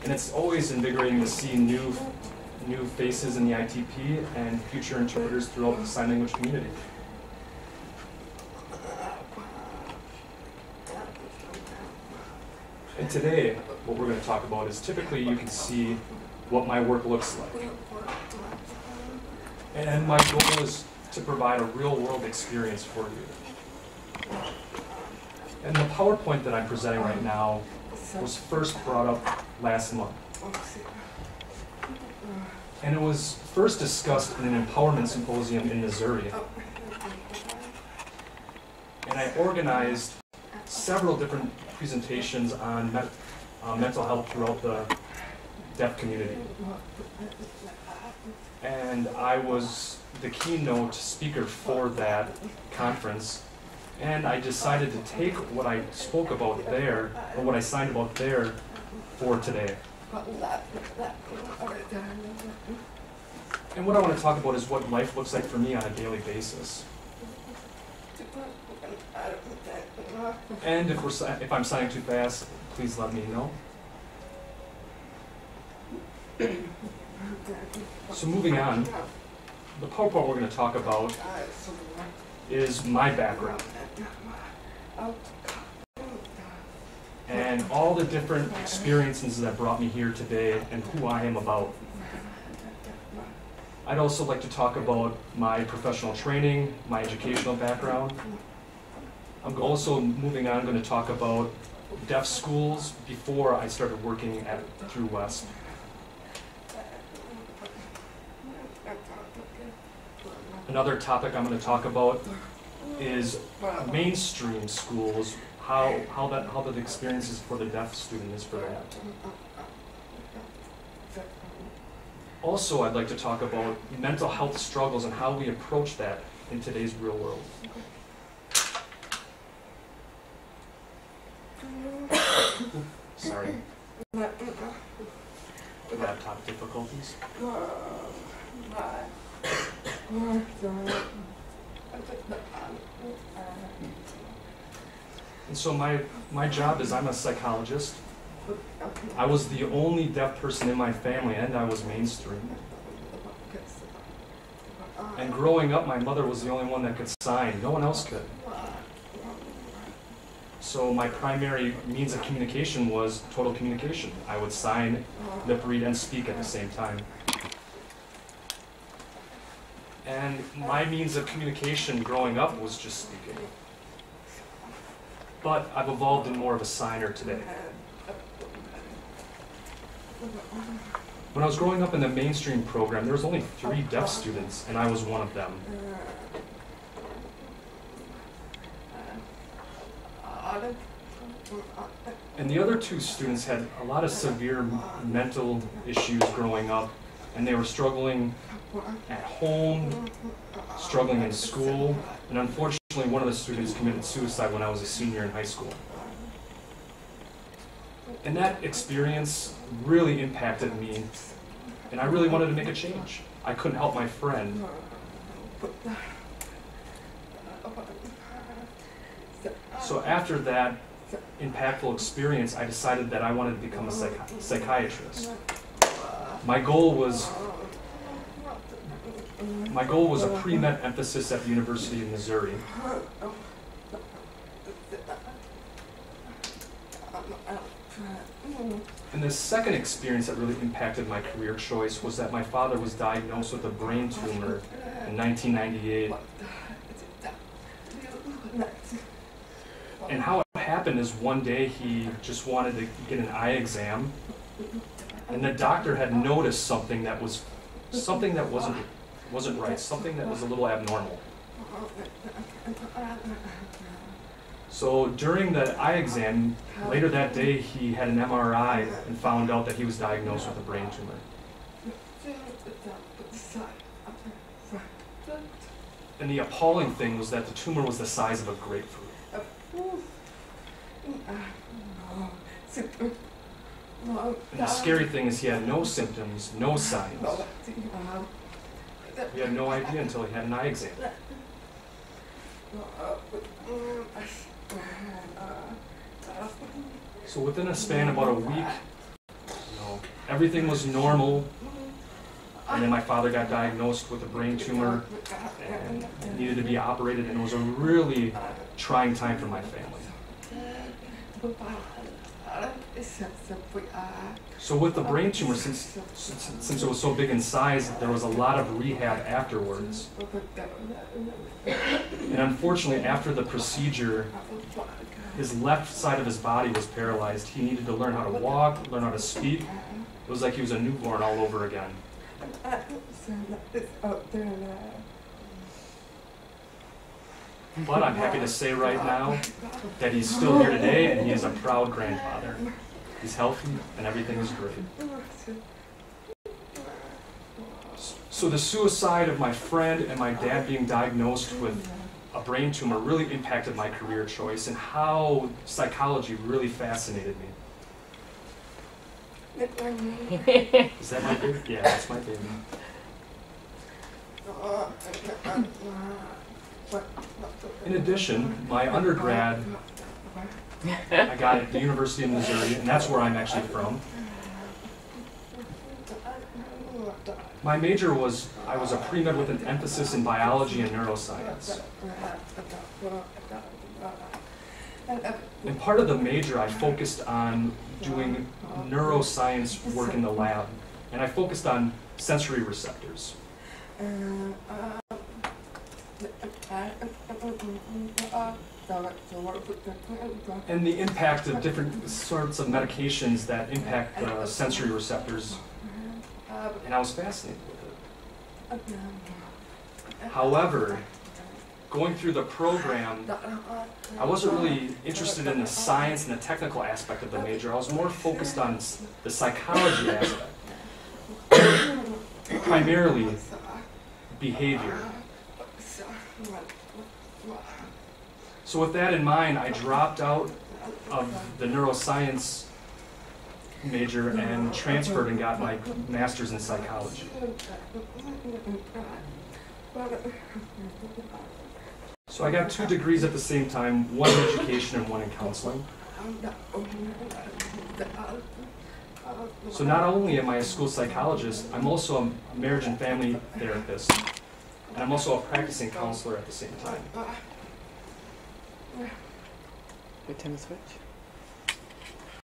And it's always invigorating to see new faces in the ITP and future interpreters throughout the sign language community. And today, what we're going to talk about is typically you can see what my work looks like. And my goal is to provide a real-world experience for you. And the PowerPoint that I'm presenting right now was first brought up last month. And it was first discussed in an empowerment symposium in Missouri. And I organized several different presentations on mental health throughout the deaf community. And I was the keynote speaker for that conference. And I decided to take what I spoke about there, or what I signed about there, for today. And what I want to talk about is what life looks like for me on a daily basis. And if I'm signing too fast, please let me know. So moving on, the PowerPoint we're going to talk about is my background. And all the different experiences that brought me here today and who I am about. I'd also like to talk about my professional training, my educational background. I'm also moving on, going to talk about deaf schools before I started working through West. Another topic I'm going to talk about is mainstream schools, how the experiences for the deaf student is for that. Also, I'd like to talk about mental health struggles and how we approach that in today's real world. Sorry. Laptop difficulties. And so my job is I'm a psychologist. I was the only deaf person in my family, and I was mainstream. And growing up, my mother was the only one that could sign. No one else could. So my primary means of communication was total communication. I would sign, lip read, and speak at the same time. And my means of communication growing up was just speaking. But I've evolved in more of a signer today. When I was growing up in the mainstream program, there was only 3 deaf students, and I was one of them. And the other 2 students had a lot of severe mental issues growing up, and they were struggling at home, struggling in school, and unfortunately one of the students committed suicide when I was a senior in high school. And that experience really impacted me, and I really wanted to make a change. I couldn't help my friend. So after that impactful experience, I decided that I wanted to become a psychiatrist. My goal was a pre-med emphasis at the University of Missouri. And the second experience that really impacted my career choice was that my father was diagnosed with a brain tumor in 1998. And how it happened is one day he just wanted to get an eye exam, and the doctor had noticed something that wasn't right, something that was a little abnormal. So during the eye exam, later that day, he had an MRI and found out that he was diagnosed with a brain tumor. And the appalling thing was that the tumor was the size of a grapefruit. And the scary thing is he had no symptoms, no signs. We had no idea until he had an eye exam. So within a span of about a week, everything was normal, and then my father got diagnosed with a brain tumor and needed to be operated, and it was a really trying time for my family. So with the brain tumor, since it was so big in size, there was a lot of rehab afterwards. And unfortunately, after the procedure, his left side of his body was paralyzed. He needed to learn how to walk, learn how to speak. It was like he was a newborn all over again. But I'm happy to say right now that he's still here today, and he is a proud grandfather. He's healthy, and everything is great. So the suicide of my friend and my dad being diagnosed with a brain tumor really impacted my career choice and how psychology really fascinated me. Is that my baby? Yeah, that's my baby. In addition, my undergrad I got at the University of Missouri, and that's where I'm actually from. My major was, I was a pre-med with an emphasis in biology and neuroscience. And part of the major, I focused on doing neuroscience work in the lab, and I focused on sensory receptors. And the impact of different sorts of medications that impact the sensory receptors, and I was fascinated with it. However, going through the program, I wasn't really interested in the science and the technical aspect of the major. I was more focused on the psychology aspect, primarily behavior. So with that in mind, I dropped out of the neuroscience major and transferred and got my master's in psychology. So I got 2 degrees at the same time, one in education and one in counseling. So not only am I a school psychologist, I'm also a marriage and family therapist, and I'm also a practicing counselor at the same time. Good time to switch.